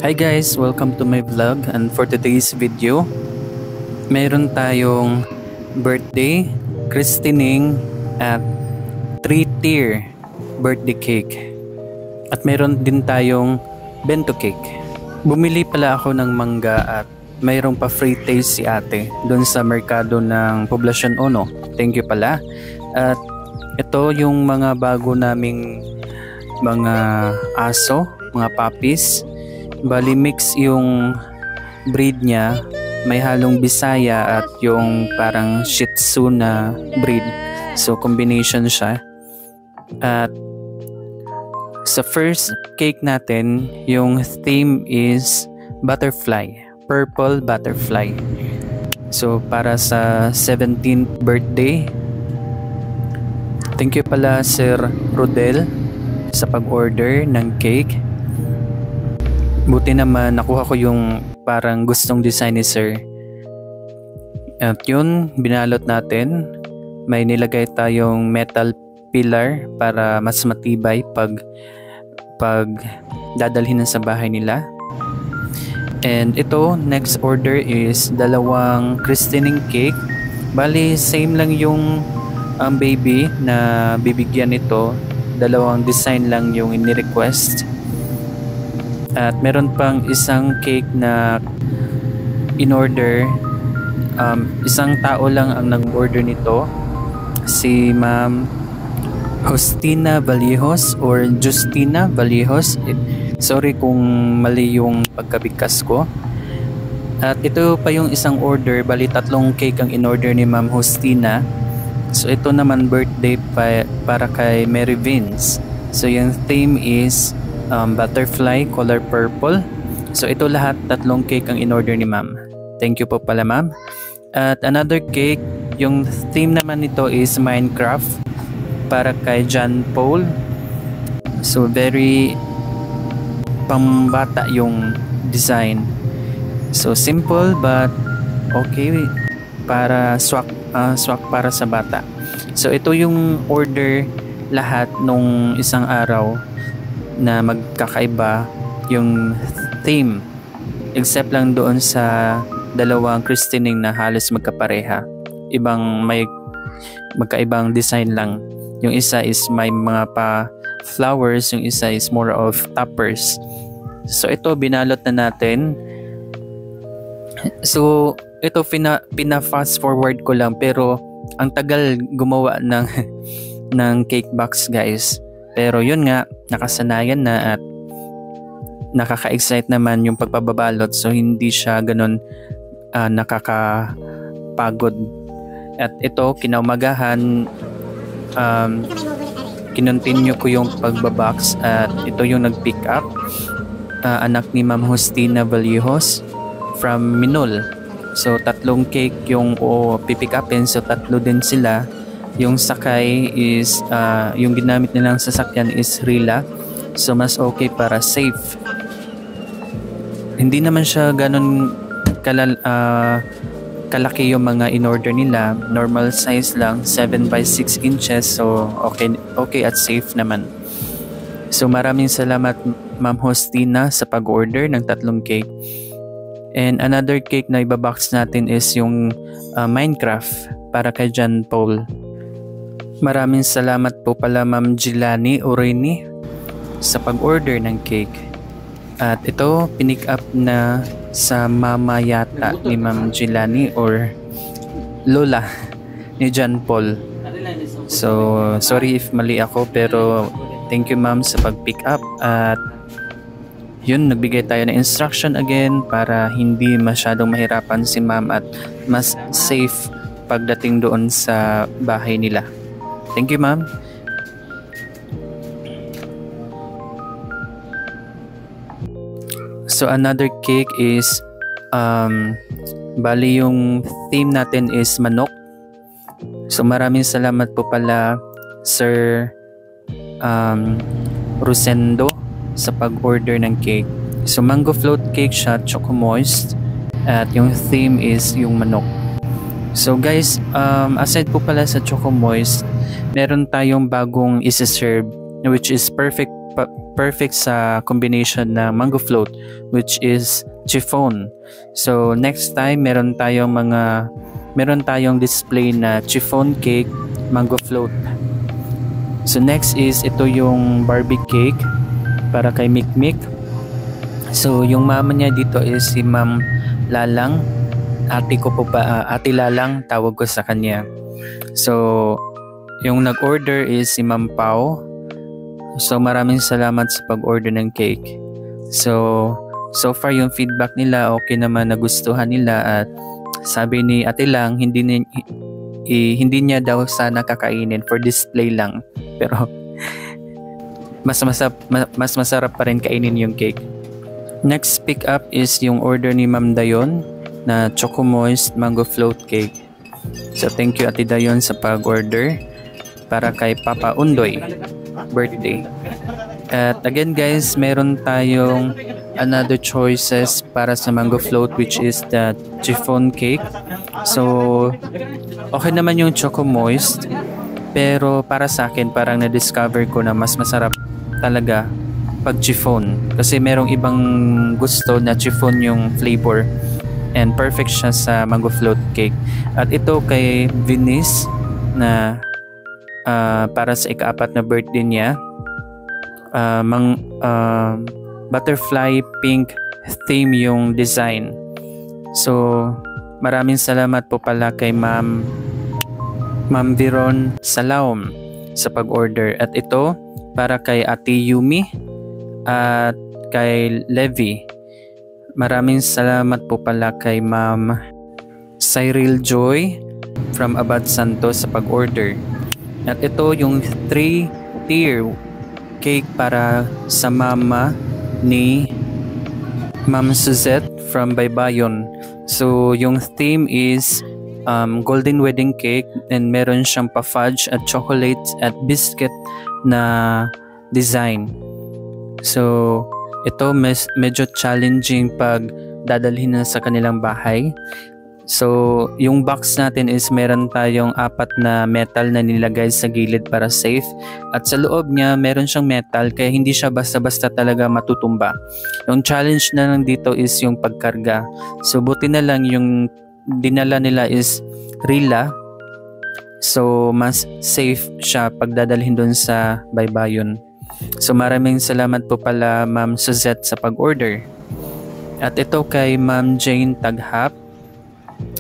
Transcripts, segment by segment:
Hi guys, welcome to my vlog, and for today's video meron tayong birthday, christening at 3-tier birthday cake, at meron din tayong bento cake. Bumili pala ako ng mangga at mayroong pa free taste si ate doon sa merkado ng Poblacion 1. Thank you pala. At ito yung mga bago naming mga aso, mga puppies. Bali mix yung breed niya, may halong Bisaya at yung parang Shih Tzu na breed. So combination siya. At sa first cake natin, yung theme is butterfly, purple butterfly. So para sa 17th birthday. Thank you pala Sir Rodel sa pag-order ng cake. Buti naman nakuha ko yung parang gustong design ni Sir. At yun, binalot natin. May nilagay tayong metal pillar para mas matibay pag dadalhin na sa bahay nila. And ito, next order is dalawang christening cake. Bali, same lang yung baby na bibigyan nito. Dalawang design lang yung ini-request. At meron pang isang cake na in-order. Isang tao lang ang nag-order nito. Si Ma'am Justina Valijos or Justina Valijos. Sorry kung mali yung pagkabigkas ko. At ito pa yung isang order. Bali 3 cake ang in-order ni Ma'am Justina. So ito naman birthday para kay Mary Vince. So yung theme is butterfly color purple. So ito lahat 3 cake ang in-order ni ma'am. Thank you po pala ma'am. At another cake, yung theme naman nito is Minecraft para kay John Paul. So very pambata yung design. So simple but okay para swak para sa bata. So ito yung order lahat nung isang araw na magkakaiba yung theme, except lang doon sa dalawang christening na halos magkapareha. May magkaibang design lang. Yung isa is may mga pa flowers, yung isa is more of toppers. So ito binalot na natin. So ito pina fast forward ko lang, pero ang tagal gumawa ng cake box guys. Pero yun nga, nakasanayan na at nakaka-excite naman yung pagpababalot, so hindi siya ganun nakakapagod. At ito, kinaumagahan, kinontinue ko yung pagbabox at ito yung nag-pick up. Anak ni Ma'am Justina Valijos from Minol. So 3 cake yung pipick upin, so 3 din sila. Yung sakay is yung ginamit nilang sasakyan is Rila, so mas okay para safe. Hindi naman siya ganun kalaki yung mga in-order nila, normal size lang, 7 by 6 inches, so okay at safe naman. So maraming salamat Ma'am Justina sa pag-order ng 3 cake. And another cake na ibabox natin is yung Minecraft para kay John Paul. Maraming salamat po pala Ma'am Jilani Orini sa pag-order ng cake. At ito, pinick up na sa mama yata ni Ma'am Jilani or lola ni John Paul. So, sorry if mali ako, pero thank you ma'am sa pag-pick up. At yun, nagbigay tayo ng instruction again para hindi masyadong mahirapan si ma'am at mas safe pagdating doon sa bahay nila. Thank you, ma'am. So another cake is bali yung theme natin is manok. So maraming salamat po pala Sir Rosendo sa pag-order ng cake. So mango float cake siya, choco moist, at yung theme is yung manok. So guys, aside po pala sa choco moist, meron tayong bagong isa-serve which is perfect perfect sa combination na mango float, which is chiffon. So next time meron tayong display na chiffon cake, mango float. So next is ito yung Barbie cake para kay Mikmik. So yung mama niya dito is si Ma'am Lalang. Ate Lalang tawag ko sa kanya. So yung nag-order is si Ma'am Pao. So maraming salamat sa pag-order ng cake. So far yung feedback nila okay naman, nagustuhan nila, at sabi ni Ate Lang hindi niya daw sana kakainin, for display lang. Pero mas masarap pa rin kainin yung cake. Next pick up is yung order ni Ma'am Dayon na Choco Moist Mango Float Cake. So thank you Ate Dayon sa pag-order para kay Papa Undoy birthday. At again guys, meron tayong another choices para sa mango float, which is the chiffon cake. So okay naman yung Choco Moist, pero para sa akin parang na-discover ko na mas masarap talaga pag chiffon, kasi merong ibang gusto na chiffon yung flavor, and perfect siya sa mango float cake. At ito kay Venice na para sa ika-4 na birthday niya, butterfly pink theme yung design. So maraming salamat po pala kay Ma'am Viron Salaom sa pag-order. At ito para kay Ate Yumi at kay Levi. Maraming salamat po pala kay Ma'am Cyril Joy from Abad Santos sa pag-order. At ito yung 3-tier cake para sa mama ni Ma'am Suzette from Baybayon. So yung theme is golden wedding cake, and meron siyang pa-fudge at chocolate at biscuit na design. So ito medyo challenging pag dadalhin na sa kanilang bahay. So yung box natin is meron tayong 4 na metal na nilagay sa gilid para safe, at sa loob niya meron siyang metal kaya hindi siya basta-basta talaga matutumba. Yung challenge na lang dito is yung pagkarga. So buti na lang yung dinala nila is Rila, so mas safe siya pagdadalhin doon sa Baybayon. So maraming salamat po pala Ma'am Suzette sa pag-order. At ito kay Ma'am Jane Taghap.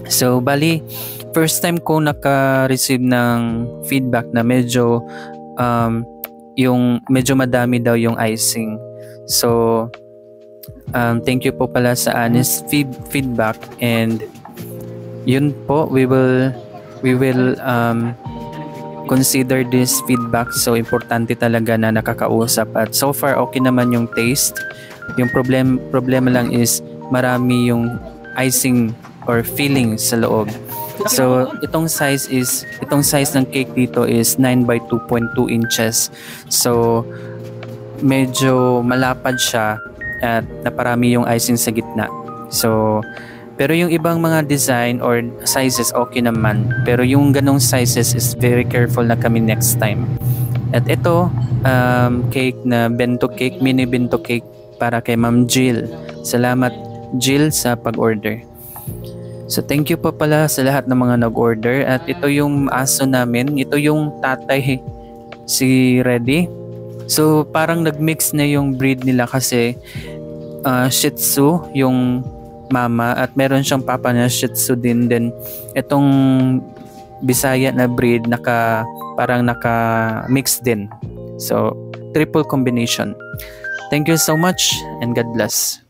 So bali first time ko naka-receive ng feedback na medyo medyo madami daw yung icing. So thank you po pala sa honest feedback, and yun po, we will consider this feedback. So importante talaga na nakakausap, at so far okay naman yung taste. Yung problema lang is marami yung icing or filling sa loob. So itong size ng cake dito is 9 by 2.2 inches. So medyo malapad siya at naparami yung icing sa gitna. So pero yung ibang mga design or sizes okay naman, pero yung ganong sizes is very careful na kami next time. At ito cake na bento cake, mini bento cake para kay Ma'am Jill. Salamat Jill sa pag-order. So thank you po pala sa lahat ng mga nag-order. At ito yung aso namin, ito yung tatay, si Reddy. So parang nag-mix na yung breed nila, kasi Shih Tzu yung mama at meron siyang papa na Shih Tzu din. Then itong Bisaya na breed parang naka-mix din. So triple combination. Thank you so much and God bless.